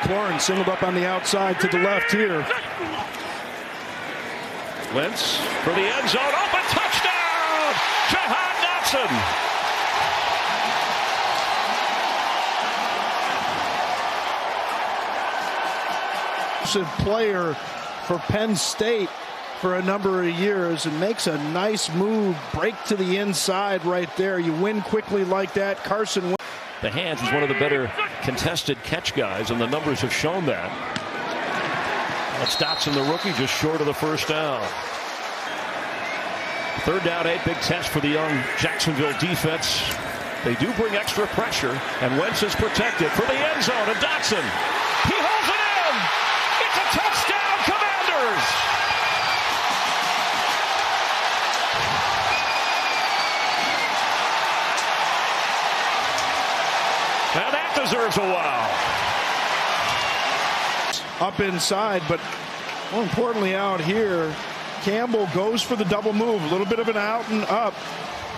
McLaurin singled up on the outside to the left here. Wentz for the end zone. Open touchdown! Jahan Dotson. Player for Penn State for a number of years and makes a nice move, break to the inside right there. You win quickly like that. Carson Wentz. The hands is one of the better contested catch guys, and the numbers have shown that. That's Dotson, the rookie, just short of the first down. 3rd down, 8, big test for the young Jacksonville defense. They do bring extra pressure, and Wentz is protected for the end zone. And Dotson, he holds it in. It's a touchdown, Commanders. Now that deserves a wow. Up inside, but more importantly out here, Campbell goes for the double move. A little bit of an out and up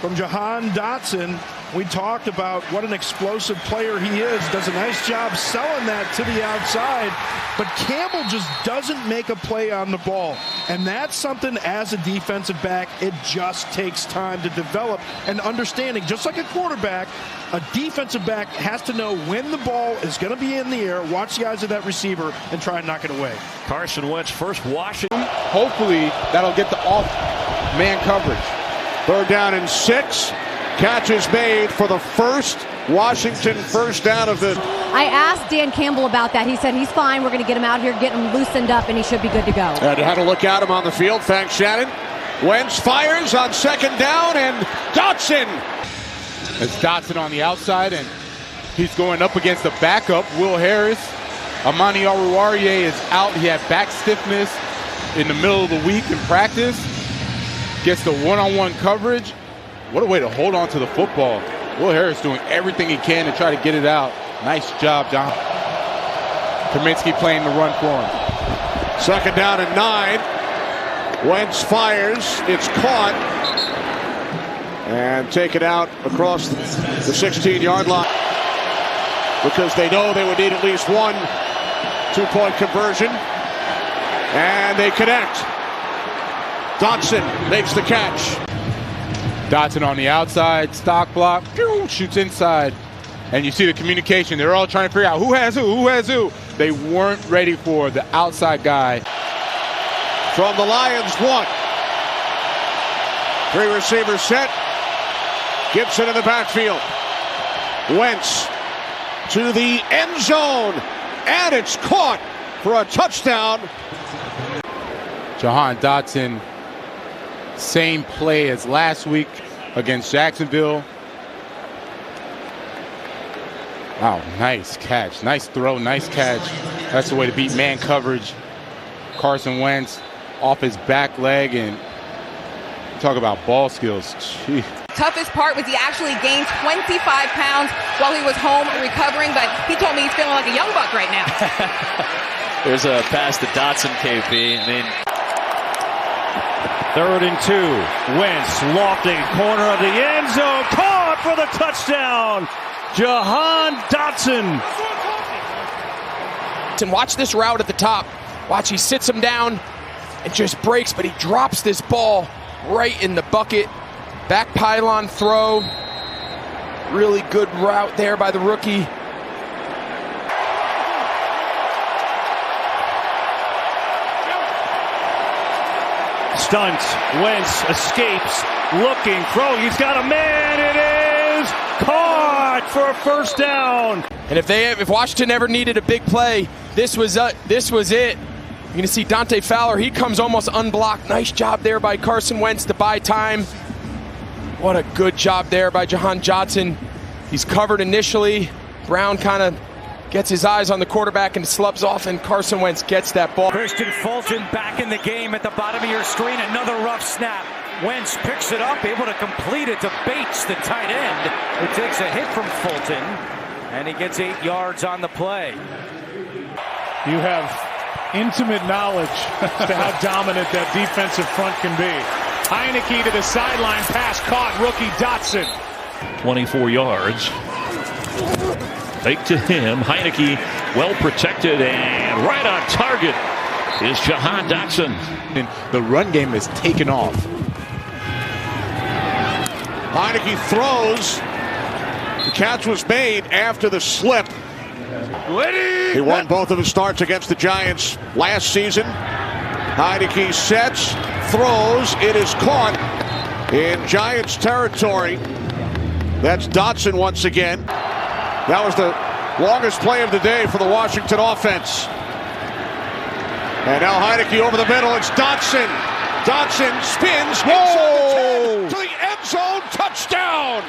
from Jahan Dotson. We talked about what an explosive player he is. Does a nice job selling that to the outside. But Campbell just doesn't make a play on the ball. And that's something as a defensive back, it just takes time to develop and understanding. Just like a quarterback, a defensive back has to know when the ball is going to be in the air, watch the eyes of that receiver, and try and knock it away. Carson Wentz first Washington. Hopefully that'll get the off-man coverage. 3rd down and 6. Catch is made for the first Washington first down of the... I asked Dan Campbell about that. He said he's fine. We're going to get him out here, get him loosened up, and he should be good to go. And had to look at him on the field. Thanks, Shannon. Wentz fires on 2nd down, and Dotson. It's Dotson on the outside, and he's going up against the backup, Will Harris. Amani Oruwariye is out. He had back stiffness in the middle of the week in practice. Gets the one-on-one coverage. What a way to hold on to the football. Will Harris doing everything he can to try to get it out. Nice job, John. Kaminsky playing the run for him. 2nd down and 9. Wentz fires. It's caught. And taken out across the 16-yard line. Because they know they would need at least one 2-point conversion. And they connect. Dotson makes the catch. Dotson on the outside, stock block, shoots inside. And you see the communication. They're all trying to figure out who has who. They weren't ready for the outside guy. From the Lions, 1. 3 receivers set. Gibson in the backfield. Wentz to the end zone. And it's caught for a touchdown. Jahan Dotson, same play as last week against Jacksonville. Wow, nice catch. Nice throw, nice catch. That's the way to beat man coverage. Carson Wentz off his back leg, and talk about ball skills. Gee. Toughest part was he actually gained 25 pounds while he was home recovering, but he told me he's feeling like a young buck right now. There's a pass to Dotson, KP. I mean, 3rd and 2. Wentz lofting corner of the end zone. Caught for the touchdown. Jahan Dotson. And watch this route at the top. Watch, he sits him down and just breaks, but he drops this ball right in the bucket. Back pylon throw. Really good route there by the rookie. Stunt. Wentz escapes. Looking. Throw. He's got a man. It is caught for a first down. And if Washington ever needed a big play, this was it. You're going to see Dante Fowler. He comes almost unblocked. Nice job there by Carson Wentz to buy time. What a good job there by Jahan Dotson. He's covered initially. Brown kind of gets his eyes on the quarterback and slubs off, and Carson Wentz gets that ball. Christian Fulton back in the game at the bottom of your screen. Another rough snap. Wentz picks it up, able to complete it to Bates, the tight end, who takes a hit from Fulton, and he gets 8 yards on the play. You have intimate knowledge as to how dominant that defensive front can be. Heinicke to the sideline, pass caught, rookie Dotson. 24 yards. Fake to him. Heinicke well protected and right on target is Jahan Dotson. And the run game has taken off. Heinicke throws. The catch was made after the slip. He won both of his starts against the Giants last season. Heinicke sets, throws. It is caught in Giants territory. That's Dotson once again. That was the longest play of the day for the Washington offense. And now Heinicke over the middle. It's Dotson. Dotson spins. Whoa! To the end zone. Touchdown.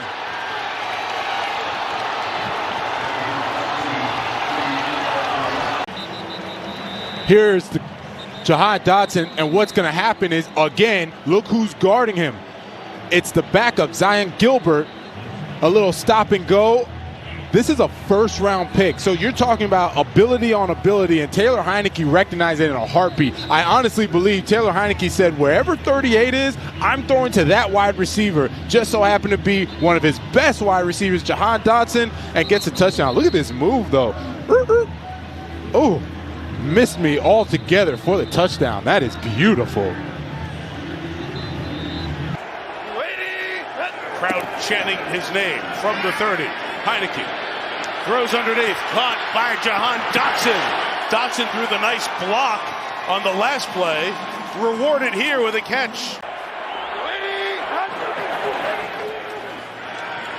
Here's the Jahan Dotson, and what's going to happen is, again, look who's guarding him. It's the backup, Zion Gilbert. A little stop and go. This is a first-round pick, so you're talking about ability on ability, and Taylor Heinicke recognized it in a heartbeat. I honestly believe Taylor Heinicke said, wherever 38 is, I'm throwing to that wide receiver. Just so happened to be one of his best wide receivers, Jahan Dotson, and gets a touchdown. Look at this move, though. Oh, missed me altogether for the touchdown. That is beautiful. Crowd chanting his name from the 30. Heinicke throws underneath, caught by Jahan Dotson. Dotson threw the nice block on the last play, rewarded here with a catch.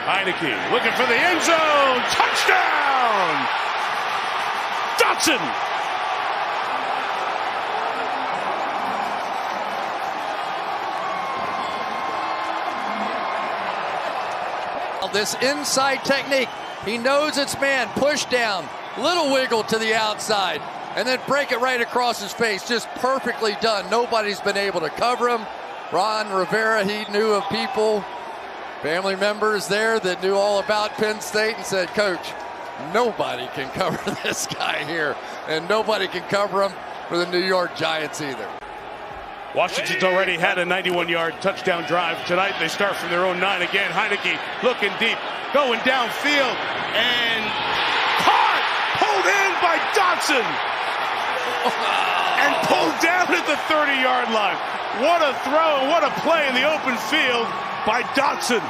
Heinicke looking for the end zone. Touchdown! Dotson! This inside technique. He knows it's man. Push down. Little wiggle to the outside. And then break it right across his face. Just perfectly done. Nobody's been able to cover him. Ron Rivera, he knew of people, family members there that knew all about Penn State and said, Coach, nobody can cover this guy here. And nobody can cover him for the New York Giants either. Washington's already had a 91-yard touchdown drive. Tonight they start from their own 9 again. Heinicke looking deep, going downfield, and caught, pulled in by Dotson, and pulled down at the 30-yard line. What a throw, what a play in the open field by Dotson.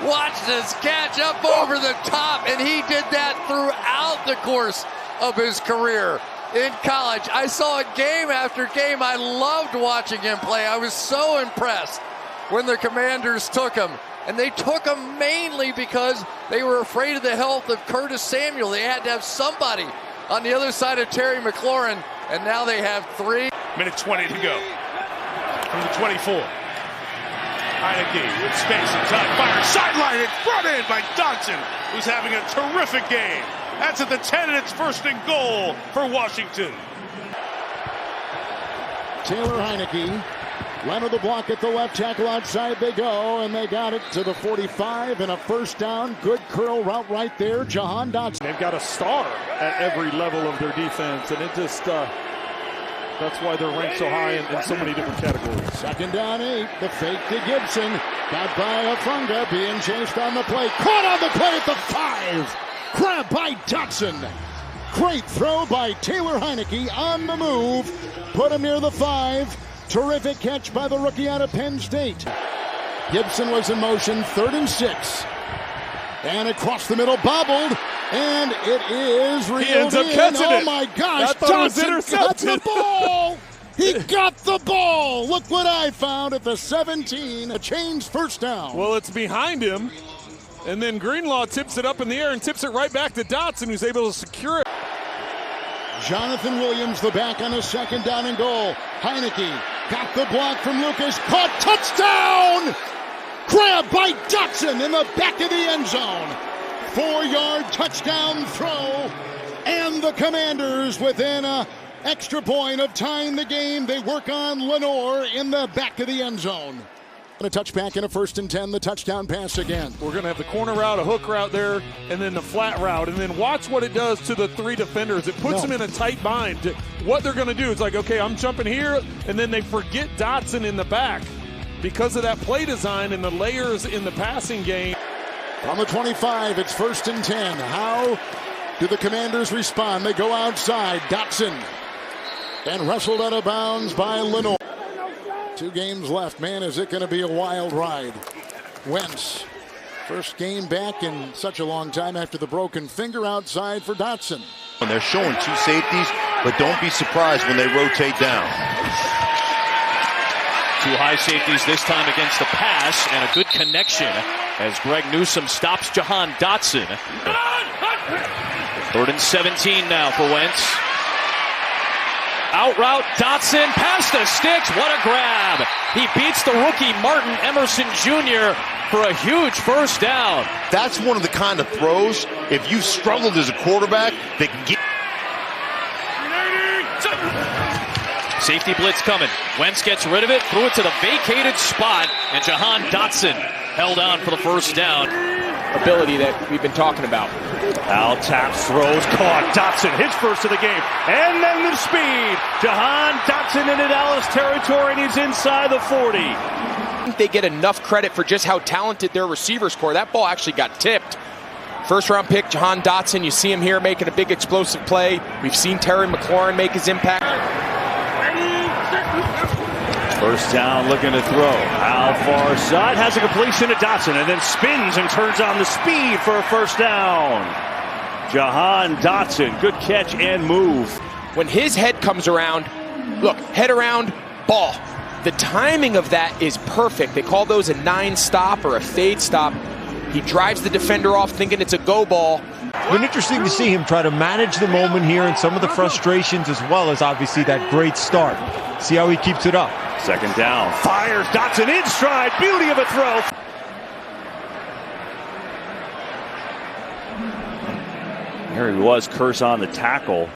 Watch this catch up over the top, and he did that throughout the course of his career. In college, I saw it game after game. I loved watching him play. I was so impressed when the Commanders took him. And they took him mainly because they were afraid of the health of Curtis Samuel. They had to have somebody on the other side of Terry McLaurin. And now they have 3. Minute 20 to go from the 24. Heinicke with space and time. Fire sideline. It's brought in by Dotson, who's having a terrific game. That's at the 10, and it's first and goal for Washington. Taylor Heinicke, line of the block at the left tackle. Outside they go, and they got it to the 45, and a first down. Good curl route right there, Jahan Dotson. They've got a star at every level of their defense, and it just, that's why they're ranked so high in so many different categories. Second down 8, the fake to Gibson. Got by Afunga, being chased on the play. Caught on the play at the 5. Grabbed by Dotson. Great throw by Taylor Heinicke on the move. Put him near the 5. Terrific catch by the rookie out of Penn State. Gibson was in motion, 3rd and 6. And across the middle, bobbled. And it is reeled He ends up catching it. it. Oh my gosh, Dotson got the ball. He got the ball. Look what I found at the 17. A changed first down. Well, it's behind him. And then Greenlaw tips it up in the air and tips it right back to Dotson, who's able to secure it. Jonathan Williams, the back on a 2nd down and goal. Heinicke got the block from Lucas. Caught, touchdown! Grabbed by Dotson in the back of the end zone. 4-yard touchdown throw. And the Commanders within an extra point of tying the game. They work on Lenore in the back of the end zone. A touchback and a 1st and 10, the touchdown pass again. We're going to have the corner route, a hook route there, and then the flat route. And then watch what it does to the 3 defenders. It puts them in a tight bind. What they're going to do is like, okay, I'm jumping here, and then they forget Dotson in the back because of that play design and the layers in the passing game. On the 25, it's 1st and 10. How Do the Commanders respond? They go outside. Dotson. And wrestled out of bounds by Lenore. 2 games left. Man, is it going to be a wild ride. Wentz. First game back in such a long time after the broken finger outside for Dotson. And they're showing 2 safeties, but don't be surprised when they rotate down. 2 high safeties this time against the pass, and a good connection as Greg Newsome stops Jahan Dotson. 3rd and 17 now for Wentz. Out route, Dotson past the sticks. What a grab. He beats the rookie Martin Emerson Jr. for a huge first down. That's one of the kind of throws, if you've struggled as a quarterback, that can get... Safety blitz coming. Wentz gets rid of it, threw it to the vacated spot, and Jahan Dotson held on for the first down. Ability that we've been talking about. Al taps, throws, caught. Dotson, his first of the game. And then the speed. Jahan Dotson into Dallas territory, and he's inside the 40. I think they get enough credit for just how talented their receivers core. That ball actually got tipped. First round pick, Jahan Dotson. You see him here making a big explosive play. We've seen Terry McLaurin make his impact. First down, looking to throw. Al far side, has a completion to Dotson, and then spins and turns on the speed for a first down. Jahan Dotson, good catch and move. When his head comes around, look, head around, ball. The timing of that is perfect. They call those a 9 stop or a fade stop. He drives the defender off thinking it's a go ball. It's been interesting to see him try to manage the moment here and some of the frustrations, as well as obviously that great start. See how he keeps it up. Second down, fires Dotson in stride, beauty of a throw. Here he was, curse on the tackle.